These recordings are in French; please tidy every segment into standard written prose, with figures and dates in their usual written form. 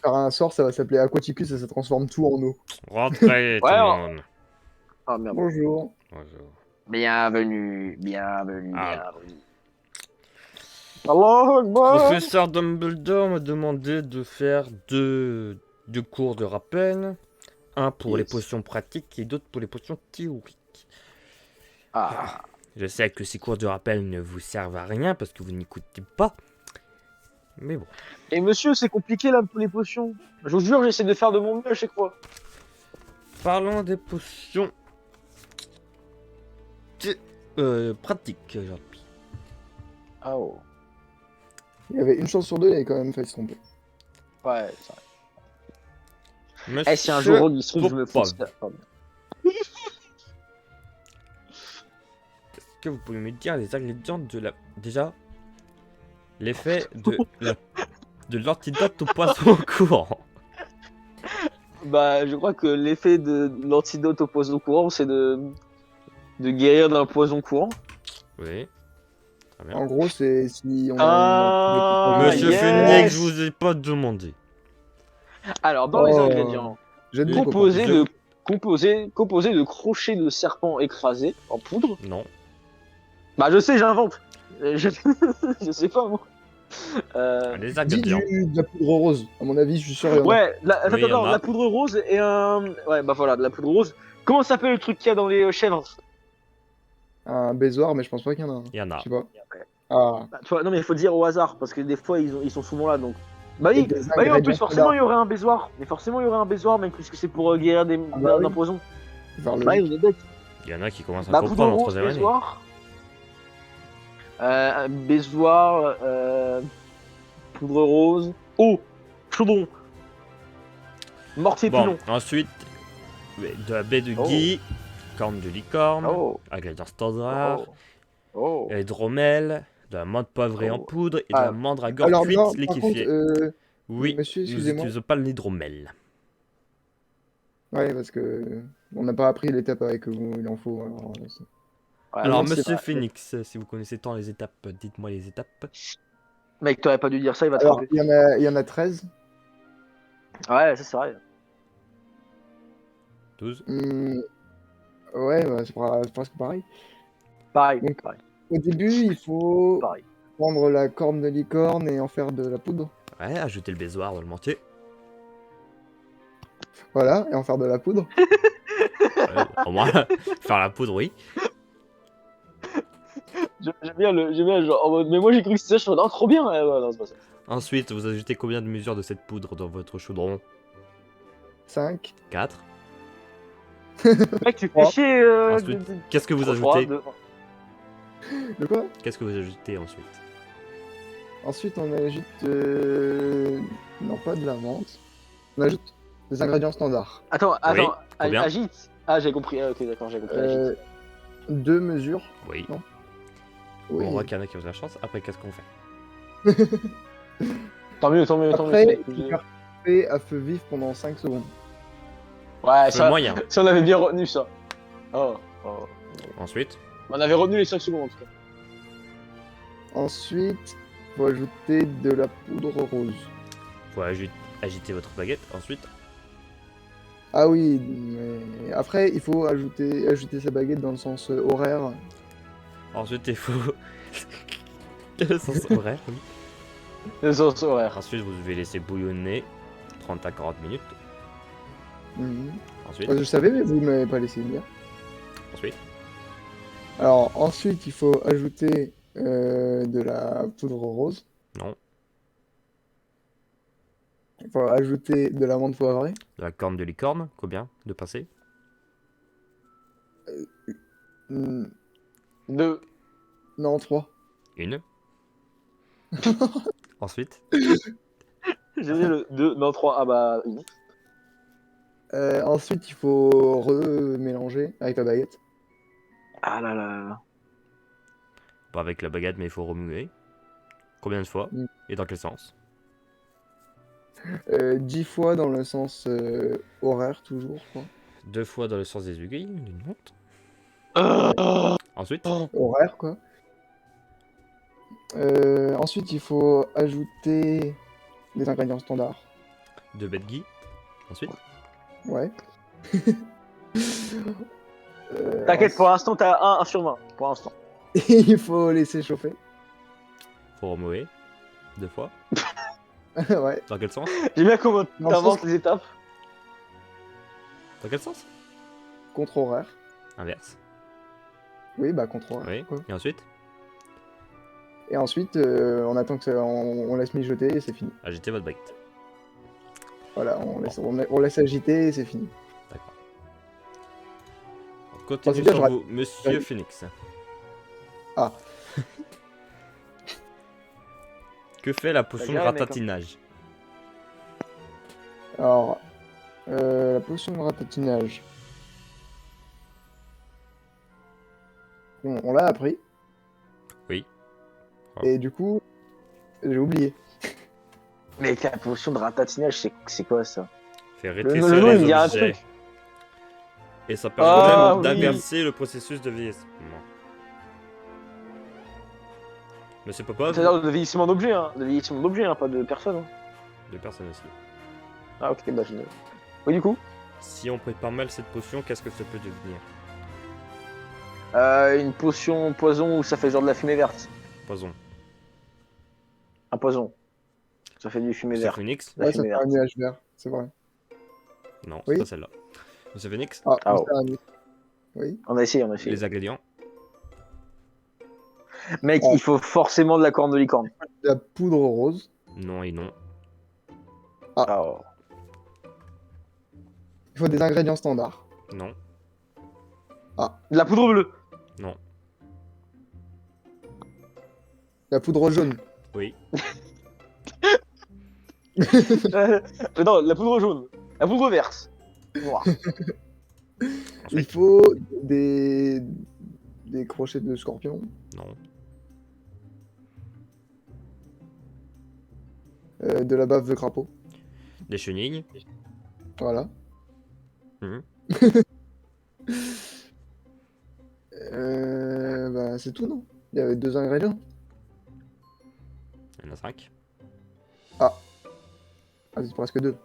faire un sort, ça va s'appeler Aquaticus et ça transforme tout en eau. Rentrez tout Ouais, le on- monde. Ah merde. Bonjour. Bonjour. Bienvenue, bienvenue, Alors. bienvenue. Allahu Akbar. Professeur Dumbledore m'a demandé de faire deux cours de rappel. Un pour les Yes. potions pratiques et d'autres pour les potions théoriques. Ah. Je sais que ces cours de rappel ne vous servent à rien parce que vous n'écoutez pas. Mais bon. Et monsieur, c'est compliqué là pour les potions. Je vous jure, j'essaie de faire de mon mieux à chaque fois. Parlons des potions pratiques aujourd'hui. Ah oh. Il y avait une chance sur deux, il avait quand même failli se tromper. Ouais, ça. Monsieur Eh, si un jour il se trouve, je me fous. Popov, est-ce que vous pouvez me dire les ingrédients de la... Déjà, l'effet de l'antidote au poison courant. Bah, je crois que l'effet de l'antidote au poison courant, c'est de guérir d'un poison courant. Oui. Très bien. En gros, c'est si on a Ah, Monsieur yes. Phoenix, je vous ai pas demandé. Alors, dans les Oh, ingrédients, j'ai dit composé Je- de crochets de serpent écrasés en poudre. Non. Bah, je sais, j'invente. Je... je sais pas, moi. Les Dis ingrédients. de la poudre rose. À mon avis, je suis sûr. Il y en a. Ouais, Oui, y en a. la poudre rose et un. Ouais, bah voilà, de la poudre rose. Comment s'appelle le truc qu'il y a dans les chèvres? Un baisoir, mais je pense pas qu'il y en a un. Il y en Je a. sais pas. Ah. Bah, tu vois, non, mais il faut dire au hasard, parce que des fois, ils sont souvent là, donc. Bah Et oui, des bah oui, en plus, ingrédients forcément, il y standards. aurait un baisoir. Mais forcément, il y aurait un baisoir, même puisque c'est pour guérir Ah bah d'un oui. poison. Vers le Bah oui, vous êtes bête. Il y en a qui commencent à Bah, poudre comprendre en rose, troisième année. baisoir. Un baisoir, poudre rose. Oh, chaudron. Mortier Bon, pilon. ensuite, de la baie de Oh. Guy, corne de licorne, Oh, ingrédients standards, oh, oh. hydromel, de la menthe poivrée en Oh. poudre et de Ah. la mandragore Alors, cuite non, par contre, liquéfiée. Oui, monsieur, nous excusez-moi. n'utilisons pas l'hydromel. Ouais, parce que on n'a pas appris l'étape avec vous, il en faut. Alors, non, c'est monsieur pas- Phoenix, si vous connaissez tant les étapes, dites-moi les étapes. Mec, t'aurais pas dû dire ça, il va te Alors, frapper. il y en a 13. Ouais, ça c'est vrai. 12. Ouais, bah, c'est presque pareil. Pareil, Donc, pareil, Au début, il faut pareil. prendre la corne de licorne et en faire de la poudre. Ouais, ajouter le baisoir dans le mortier. Voilà, et en faire de la poudre. Ouais, au moins, faire la poudre, oui. J'aime bien genre en mode, mais moi j'ai cru que c'était ça, je suis non, trop bien. Ouais, non, c'est pas ça. Ensuite, vous ajoutez combien de mesures de cette poudre dans votre chaudron? 5. 4. Mec, tu fais Trois. chier. Ensuite, qu'est-ce que vous Trois, ajoutez? deux. De quoi? Qu'est-ce que vous ajoutez ensuite? Ensuite, on ajoute. Non, pas de la menthe. On ajoute des ingrédients standards. Attends, combien agite. Ah, j'ai compris. Ah, ok, d'accord, j'ai compris. Agite. 2 mesures. Oui. Oui. On voit qu'il y en a qui ont de la chance. Après, qu'est-ce qu'on fait? Tant mieux, tant mieux, tant Après, mieux. il faut faire chauffer à feu vif pendant 5 secondes. Ouais, Le ça, moyen. ça, on avait bien retenu ça. Oh, oh. Ensuite, On avait retenu les 5 secondes en tout cas. Ensuite, il faut ajouter de la poudre rose. faut agiter votre baguette. Ensuite, Ah oui, mais après, il faut ajouter sa baguette dans le sens horaire. il faut. Le sens horaire, oui. Les sens horaires. Ensuite, vous devez laisser bouillonner 30 à 40 minutes. Mhm. Ensuite, Je savais, mais vous ne m'avez pas laissé le dire. ensuite, Alors, ensuite, il faut ajouter de la poudre rose. non. Il faut ajouter de la menthe poivrée. De la corne de licorne, combien de pincées? Hmm, 2. Non, 3. Une. Ensuite, J'ai dit le 2, non 3. Ah bah, une. Ensuite, il faut remélanger avec la baguette. Ah là là. pas avec la baguette, mais il faut remuer. Combien de fois? Mm. Et dans quel sens? 10 fois dans le sens horaire, toujours, quoi. 2 fois dans le sens des aiguilles d'une montre. Ensuite, Horaire, quoi. Ensuite, il faut ajouter des ingrédients standards. de Bedghi. Ensuite, Ouais. T'inquiète, pour l'instant, t'as 1 sur 20. Pour l'instant. Il faut laisser chauffer. faut remuer 2 fois. Ouais. Dans quel sens? J'aime bien comment Dans le t'inventes sens- les étapes. Dans quel sens? Contre horaire. Inverse. Oui, bah contre horaire. Oui. Quoi. Et ensuite, Et ensuite, on attend que on laisse mijoter et c'est fini. agitez votre baguette. Voilà, on laisse agiter et c'est fini. D'accord. On Enfin, continue c'est bien, sur je vous, Monsieur Ouais. Phoenix. Ah. Que fait la potion de galéré, mec, hein. ratatinage? Alors, la potion de ratatinage. On l'a appris. Oui. Et du coup, j'ai oublié. Mais la potion de ratatinage, c'est quoi ça? Fait Le rétrécir jeu, il les y a un objets. truc. Et ça permet Ah, même oui. d'inverser le processus de vieillissement. Monsieur Popov, C'est-à-dire de vieillissement d'objet, hein. De vieillissement d'objet, hein, pas de personne. Hein. deux personnes aussi. Ah, ok, bah je. Oui, du coup. Si on prépare mal cette potion, qu'est-ce que ça peut devenir? Une potion poison où ça fait genre de la fumée verte. Poison. Un poison. Ça fait du fumée Monsieur verte. Phoenix? La Ouais, ça fumée fait un verte. nuage vert, c'est vrai. Non, Oui. c'est pas celle-là. Monsieur Phoenix? Ah, Ah, c'est un nuage. Oui. On a essayé, on a essayé. Les ingrédients? Mec, Ah. il faut forcément de la corne de licorne. De la poudre rose. Non et non. Alors. Il faut des ingrédients standards. Non. De la poudre bleue. Non. La poudre jaune. Oui. Non, de la poudre jaune. La poudre verte. Noire. Il Ensuite? faut des crochets de scorpion. Non. De la bave de crapaud. Des chenilles? Voilà. Mhm. Bah, c'est tout, non? Il y avait 2 ingrédients. Il y en a 5. Ah, c'est presque 2.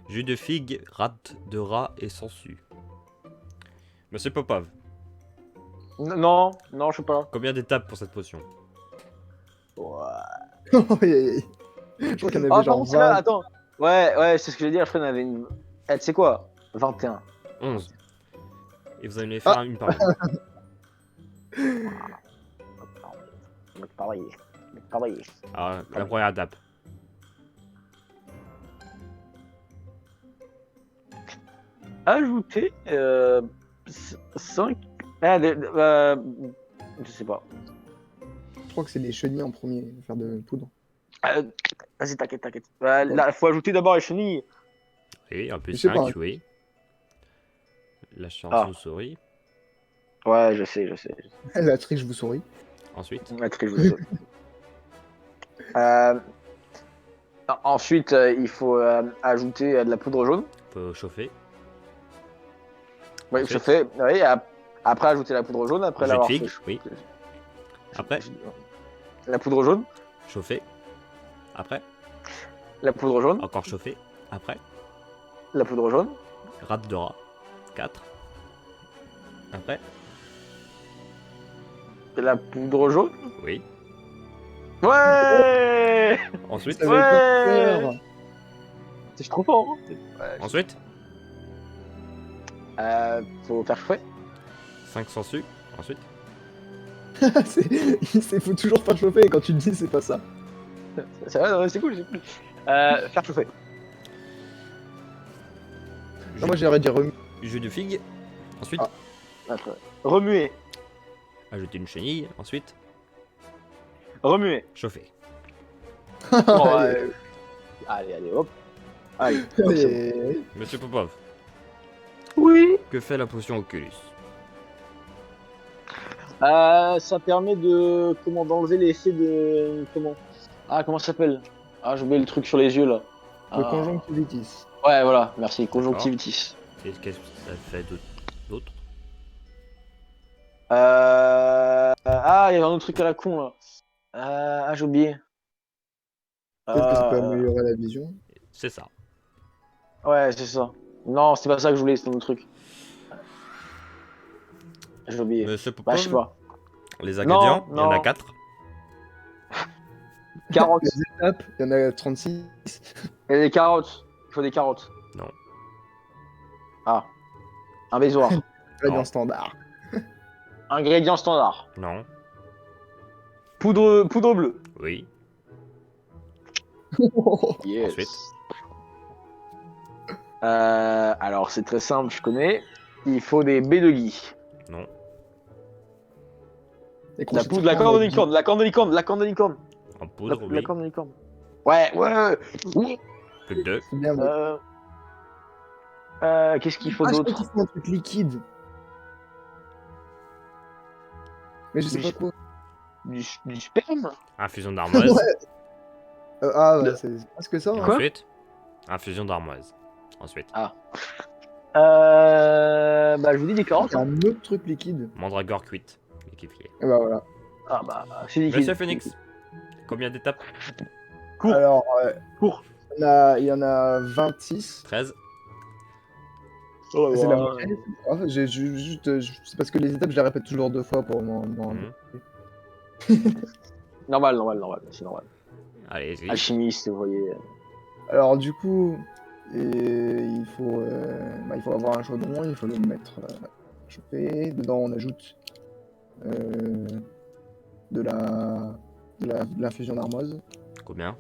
Jus de figue, rate de rat et sangsue. Monsieur Popov, Non, non, je sais pas. combien d'étapes pour cette potion? Je crois qu'il y en avait Ah, par genre contre, c'est là, 20. attends. Ouais, c'est ce que je vais dire. Je crois qu'il y en avait une. Eh, tu sais quoi? 21. 11. Et vous allez les faire une par une. Pareil. Alors, la première étape. Ajouter 5. Je sais pas. Je crois que c'est les chenilles en premier, faire de poudre. Vas-y, t'inquiète. Là, faut ajouter d'abord les chenilles. Oui, un peu Je sais 5, pas. oui. La chance Ah. nous sourit. Ouais, je sais. La triche vous sourit. Ensuite, Ouais, très joli. Ensuite, il faut ajouter de la poudre jaune. on peut chauffer. Oui, Ensuite. je fais. Oui, après, ajouter la poudre jaune. Après Jus de l'avoir figue, fait. oui. Après, La poudre jaune. chauffer. Après, La poudre jaune. encore chauffer. Après, La poudre jaune. rate de rat. 4. Après, La poudre jaune. oui. Ouais. Ensuite, Ça avait pas Ouais. peur. C'est trop fort. Hein. ensuite, Faut faire chauffer. 5 sangsues. Ensuite, Faut toujours faire chauffer et quand tu le dis, c'est pas ça. C'est vrai, non, c'est cool. Faire chauffer. Non, moi j'aurais dit remis. jus de figue. Ensuite, Ah. Après, remuer. ajouter une chenille. Ensuite, Remuer. chauffer. Bon, allez, hop. Allez. Et- Monsieur Popov, Oui. que fait la potion Oculus? Ça permet de d'enlever l'effet de comment ça s'appelle? Ah, j'ai oublié le truc sur les yeux là. Le Ah. conjonctivitis. Ouais, voilà, merci, conjonctivitis. Et qu'est-ce que ça fait d'autre? Ah, il y avait un autre truc à la con là. J'ai oublié. Peut-être que ça peut Euh, améliorer la vision. C'est ça. Ouais, c'est ça. Non, c'était pas ça que je voulais, c'était un autre truc. J'ai oublié. Monsieur Bah, je sais Popov, pas. les Non, ingrédients, il y en a non. 4. Carottes. Les étapes, il y en a 36. Il y a des carottes. Il faut des carottes. Non. Ah. Un baisoir. Ingrédients Non. standard. Ingrédients standard. Non. Poudre bleue. Oui. Yes. Ensuite. Alors, c'est très simple, je connais. Il faut des baies de gui. Non. Les La crochets poudre, la serpent, corne de on a dit. licorne, la corne de licorne, la corne de licorne. En La, poudre, la oui. corne de licorne. Ouais, ouais. Oui. Plus que 2. C'est bien. Mais... Qu'est-ce qu'il faut Ah, je crois d'autre? qu'il faut un truc liquide. Mais je sais Du- pas quoi. Du sperme? Infusion d'armoise. Ouais, Le- c'est presque ça. Hein. Quoi Ensuite. Infusion d'armoise. Ensuite. Bah, je vous dis des Il carottes. y a Hein. un autre truc liquide. Mandragore cuite. Liquéfié. Et bah voilà. Ah, bah, c'est liquide. Monsieur Phoenix, combien d'étapes? Cours. Alors, Cours. il y en a 26. 13. Oh, C'est la ouais. moitié. En fait, c'est parce que les étapes, je les répète toujours 2 fois pour m'en. Mhm. Normal, c'est normal. Allez-y. Alchimiste, vous voyez. Alors du coup, il faut avoir un chaudron, il faut le mettre chauffer. Dedans, on ajoute de l'infusion d'armoise. Combien?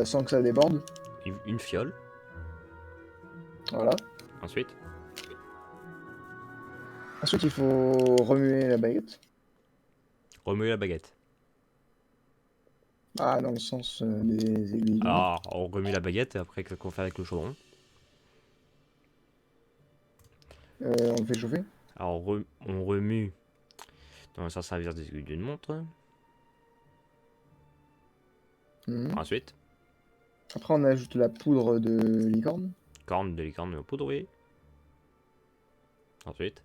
Sans que ça déborde. Une fiole. Voilà. Ensuite. Ensuite, il faut remuer la baguette. Remuer la baguette. Ah, dans le sens des aiguilles. Alors, on remue la baguette et après, qu'est-ce qu'on fait avec le chaudron? On le fait chauffer. Alors, on remue dans le sens inverse des aiguilles d'une montre. Mhm. Ensuite, Après, on ajoute la poudre de licorne. corne de licorne au poudre, oui. Ensuite,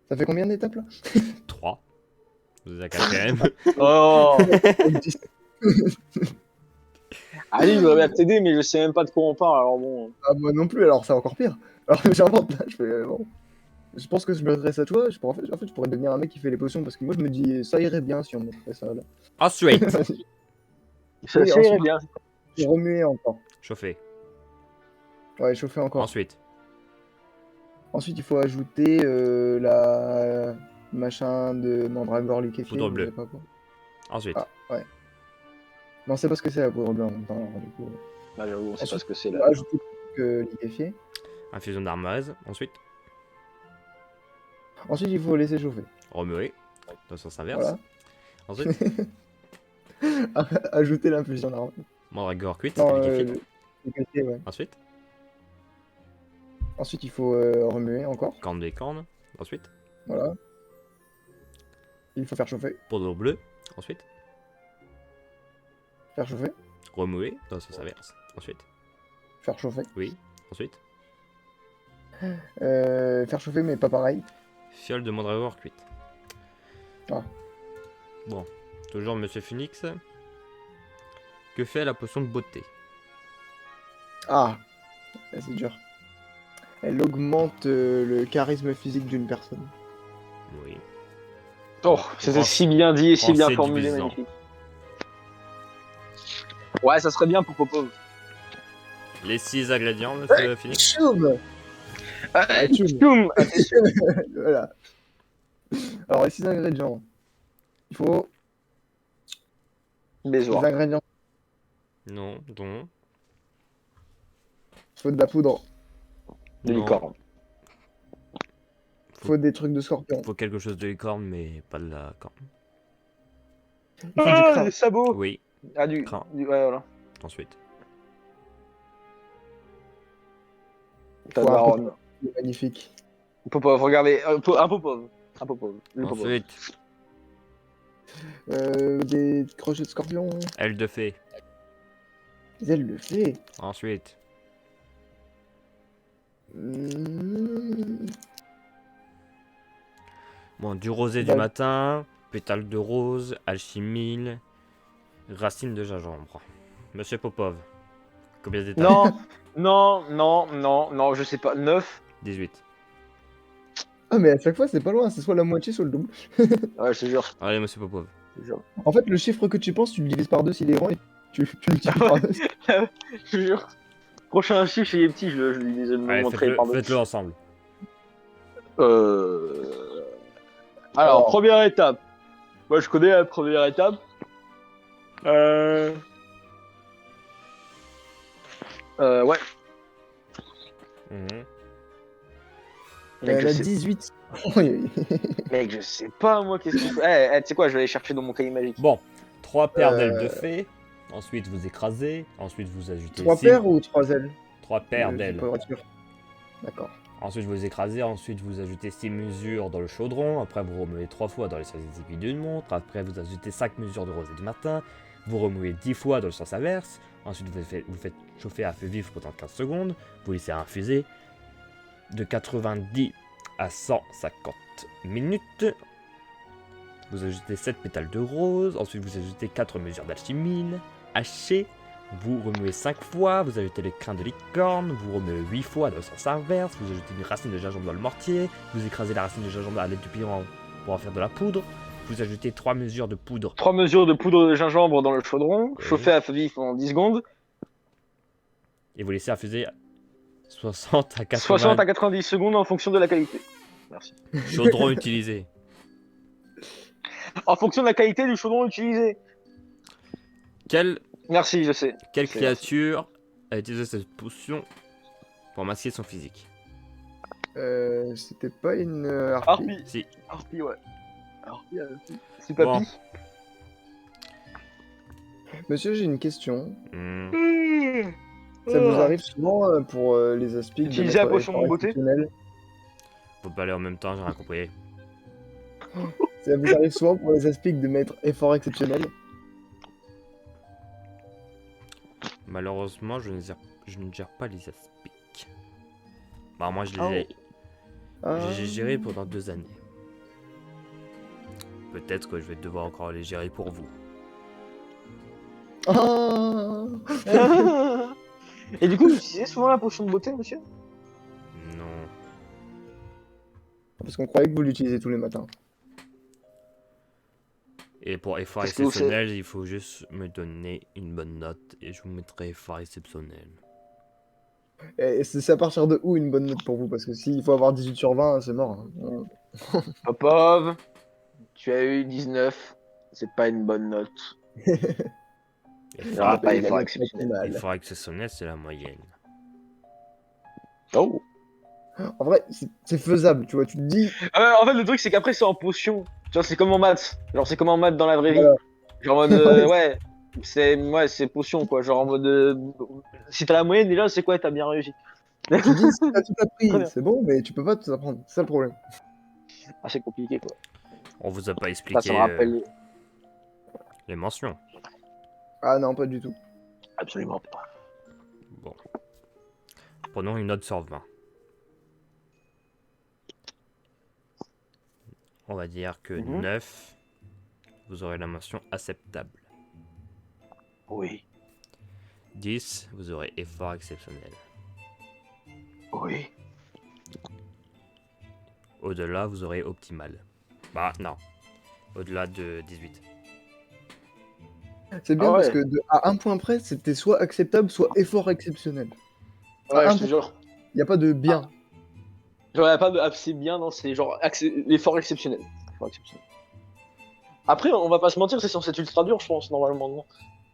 Ça fait combien d'étapes là 3. Vous êtes à quatrième. Oh. Ah oui, je voudrais bien t'aider, mais je sais même pas de quoi on parle, alors bon. Ah, moi non plus, alors c'est encore pire. Alors j'invente là, je fais bon. Je pense que je me redresse à toi, en fait, je pourrais devenir un mec qui fait les potions parce que moi je me dis ça irait bien si on me ferait ça là. Ensuite, Ça, Oui, ça irait ensuite- bien. Remuer encore. chauffer. Ouais, chauffer encore. Ensuite, Ensuite, il faut ajouter la machin de mandragore liquéfié. Poudre je bleue. sais pas quoi. ensuite, Ah, ouais. Non, c'est pas ce que c'est la poudre bleue en même temps, alors, du coup. Bah, j'avoue, on sait pas Ensuite, ce que c'est il faut là. ajouter le truc liquéfié. infusion d'armoise. Ensuite, Ensuite, il faut laisser chauffer. remuer dans le sens inverse. Voilà. Ensuite, Ajouter l'infusion d'arôme. mandragore cuite. Non, Liquéfiée. liquéfié, ouais. Ensuite, Ensuite, il faut remuer encore. corne de licorne. Ensuite, Voilà. Il faut faire chauffer. poudre bleue. Ensuite, Faire chauffer. remuer dans le sens inverse. Ensuite, Faire chauffer. oui. Ensuite, Faire chauffer, mais pas pareil. fiole de mandragore cuite. Ah. Bon, toujours Monsieur Phoenix. Que fait la potion de beauté? Ah, là, c'est dur. Elle augmente le charisme physique d'une personne. Oui. Oh, c'était si bien dit et si bien Français formulé, divisant. magnifique. Ouais, ça serait bien pour Popov. Les 6 ingrédients, Monsieur Phoenix. Choum. Ah, tchoum. Tchoum. Voilà. Alors, les 6 ingrédients. Il faut des Baisoir. ingrédients. Non, donc. Il faut de la poudre. De Non. licorne. Il faut des trucs de scorpion. Faut quelque chose de licorne, mais pas de la corne. Il faut du Ah, crabe. des sabots. Oui, Ah, ouais, voilà. ensuite. T'as Faut de la un ronde. C'est magnifique. Popov, regardez. Un Popov. Un Popov. Le Popov. Ensuite, Des crochets de scorpion. aile de fée. Des ailes de fée. Ensuite, Mmh. Bon, du rosé du Bah. matin, pétale de rose, alchimie, racine de gingembre. Monsieur Popov, combien d'étapes? Non, je sais pas. 9. 18. Ah, mais à chaque fois, c'est pas loin, c'est soit la moitié, soit le double. Ouais, je te jure. Allez, monsieur Popov. Je te jure. En fait, le chiffre que tu penses, tu le divises par 2 s'il est rond et tu le multiplies par 2. Je te jure. Prochain chiffre, il est petit, je lui disais de me Allez, montrer par deux. faites-le ensemble. Alors, Alors. première étape. Moi, je connais la première étape. Ouais. Mhm. Il Mec, y je en a sais... 18. Oui, oui. Mec, je sais pas, moi, qu'est-ce qu'il faut. Tu sais quoi, je vais aller chercher dans mon cahier magique. Bon, 3 paires d'ailes Euh. de fée. Ensuite, vous écrasez. Ensuite, vous ajoutez 3 paires ou 3 ailes 3 paires J'ai d'ailes. pas être sûr. D'accord. Ensuite, vous écrasez. Ensuite, vous ajoutez 6 mesures dans le chaudron. Après, vous remuez 3 fois dans les sens des aiguilles d'une montre. Après, vous ajoutez 5 mesures de rosée du matin. Vous remuez 10 fois dans le sens inverse. Ensuite, vous faites chauffer à feu vif pendant 15 secondes. Vous laissez infuser de 90 à 150 minutes. Vous ajoutez 7 pétales de rose. Ensuite, vous ajoutez 4 mesures d'alchimine hachée. Vous remuez 5 fois. Vous ajoutez les crins de licorne. Vous remuez 8 fois dans le sens inverse. Vous ajoutez une racine de gingembre dans le mortier. Vous écrasez la racine de gingembre à l'aide du pilon pour en faire de la poudre. Vous ajoutez 3 mesures de poudre. 3 mesures de poudre de gingembre dans le chaudron, Oui. chauffer à feu vif pendant 10 secondes, Et vous laissez infuser 60 à 80 60 à 90 secondes en fonction de la qualité. Merci. chaudrons utilisés. En fonction de la qualité du chaudron utilisé. Quelle Merci, je sais. créature a utilisé cette potion pour masquer son physique? C'était pas une harpie. Harpie. Si. Harpie, ouais. Harpie, c'est Bon. papy. Monsieur, j'ai une question. Hmm. Ça vous arrive souvent pour les aspics de Utiliser la mettre potion de effort beauté exceptionnel Faut pas aller en même temps, j'ai rien compris. Ça vous arrive souvent pour les aspics de mettre effort exceptionnel? Malheureusement, je ne gère pas les aspics. Bah, moi, Oh. Ah. j'ai géré pendant 2 années. Peut-être que je vais devoir encore les gérer pour vous. Ah. Et du coup, vous utilisez souvent la potion de beauté, monsieur? Non. Parce qu'on croyait que vous l'utilisez tous les matins. Et pour effort Parce que vous exceptionnel, il faut juste me donner une bonne note et je vous mettrai effort exceptionnel. Et c'est à partir de où une bonne note pour vous? Parce que s'il faut avoir 18 sur 20, c'est mort. Hein. Popov, tu as eu 19. C'est pas une bonne note. Effort, Ah, pas Il a effort bien exceptionnel. fait mal. effort exceptionnel, c'est la moyenne. Oh. En vrai, c'est faisable, tu vois. Tu te dis, En fait, le truc, c'est qu'après, c'est en potion. Tu vois, c'est comme en maths. Genre, c'est comme en maths dans la vraie vie. Voilà. Genre, en mode, Ouais. c'est potion, quoi. Genre, en mode, si t'as la moyenne, déjà, c'est quoi? T'as bien réussi. tu te dis, si t'as tout Très bien. appris, c'est bon, mais tu peux pas tout apprendre. C'est ça le problème. Ah, c'est compliqué, quoi. On vous a pas Ça, expliqué ça me rappelle. les mentions. Ah non, pas du tout. Absolument pas. Bon. Prenons une note sur 20. On va dire que Mhm. 9, vous aurez la mention acceptable. Oui. 10, vous aurez effort exceptionnel. Oui. Au-delà, vous aurez optimal. Bah non. Au-delà de 18. C'est bien Ah ouais. parce que à un point près, c'était soit acceptable, soit effort exceptionnel. Ouais, Ah, je te jure. Il n'y a pas de bien. Genre, y a pas de. Ah, c'est bien, non, c'est genre. L'effort exceptionnel. Effort exceptionnel. Après, on va pas se mentir, c'est censé être ultra dur, je pense, normalement. Non.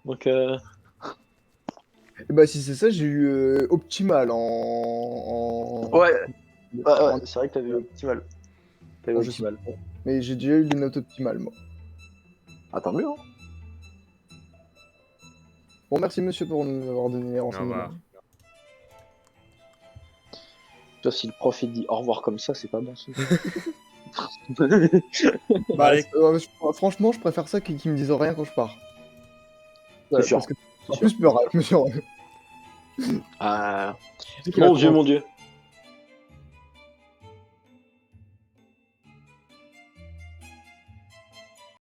Donc, Et bah, si c'est ça, j'ai eu optimal en. Ouais, en- c'est vrai que t'avais optimal. T'avais en- je optimal. sais pas. Mais j'ai déjà eu des notes optimales, moi. Ah, tant mieux, hein. Bon, merci monsieur pour nous avoir donné les renseignements. revoir. Tu vois, si le prof il dit au revoir comme ça, c'est pas bon. Ça. Bah, Allez. franchement, je préfère ça qu'ils me disent rien quand je pars. C'est sûr. Parce que en plus, peur avec monsieur. Ah, Tu sais qu'il va mon dieu, commencer- mon dieu.